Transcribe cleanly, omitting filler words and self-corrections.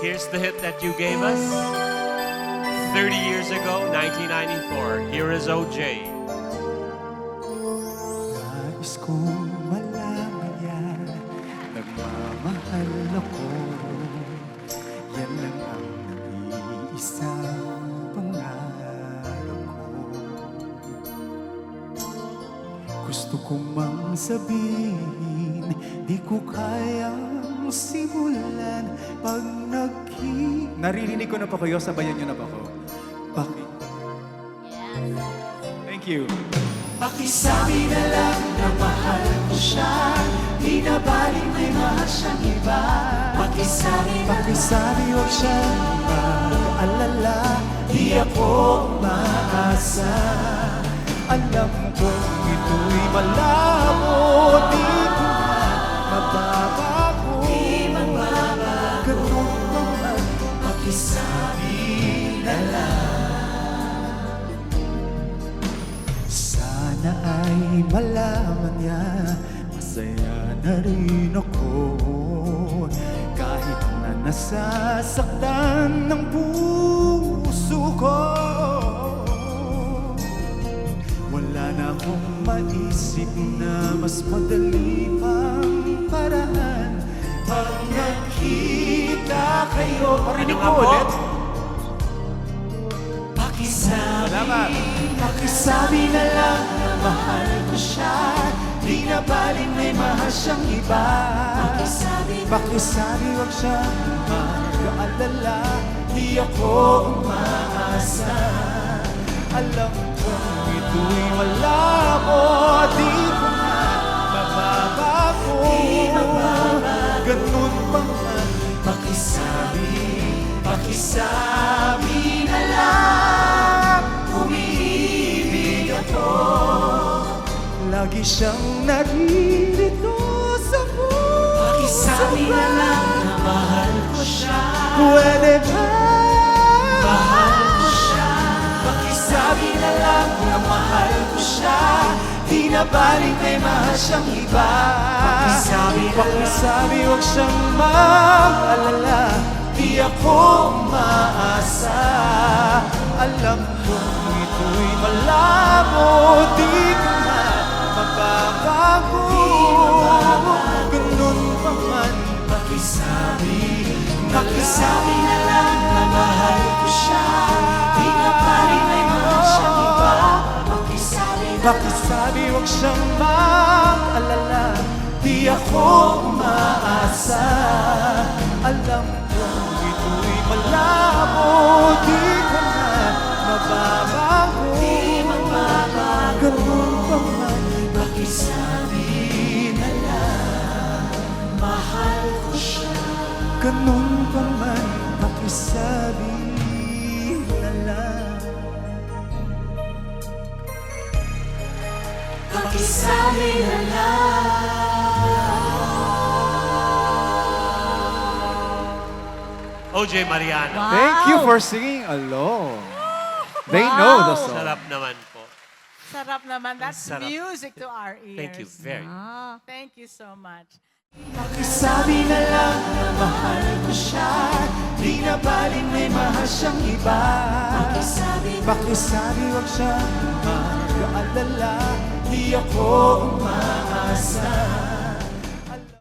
Here's the hit that you gave us 30 years ago, 1994. Here is OJ. Nais kong malaman yan, nagmamahal ako. Yan lang ang nag-iisang pangarap ko. Gusto kong mang sabihin, di ko kayang simulan pag naririnig ko na pa kayo, sabayan niyo na ba ako? Bakit? Thank you. Pakisabi na lang na mahal ko siya, di na baling may mahal siyang iba. Pakisabi huwag siyang mag-alala, di ako umaasa. Alam ko ito'y malabo, di ko na mababago. Ganun naman, pakisabi na lang. Sana ay malaman niya, masaya na rin ako. Kahit na nasasaktan ng puso ko, wala na akong maisip na mas madali pang paraan. Pag nakita kayo, parinig ko ulit. Pakisabi na lang na mahal ko siya, di na baling may mahal siyang iba. Pakisabi huwag siyang mag-aalala, di ako umaasa. Alam ko ito'y malabo, di ko na mababago. Ganun pa man, pakisabi na lang, umiibig ako. Lagi siyang naririto sa puso. Pakisabi na lang na mahal ko siya. Pwede ba? Mahal ko siya. Pakisabi na lang na mahal ko siya, di na baling may mahal siyang iba. Pakisabi huwag siyang mag-alala, di ako umaasa. Alam ko ito'y malabo, di ko na mababago. Ganun pa man, Pakisabi na lang na mahal ko siya, di na parin may mahal siyang iba. pakisabi huwag siyang mag-alala, di ako umaasa. Alam ko ito'y malabo, di ko na mababago. Ganun pa man, Pakisabi na lang, mahal ko siya. ganun pa man, pakisabi na lang. Pakisabi na lang. OJ Mariano. Thank you for singing along. They know the song. Sarap naman po. Sarap naman. That's Sarap. music to our ears. Thank you very much. Thank you so much. Pakisabi na lang na mahal ko siya, di na baling may mahal siyang iba. Pakisabi huwag siyang mag-aalala, di ako umaasa.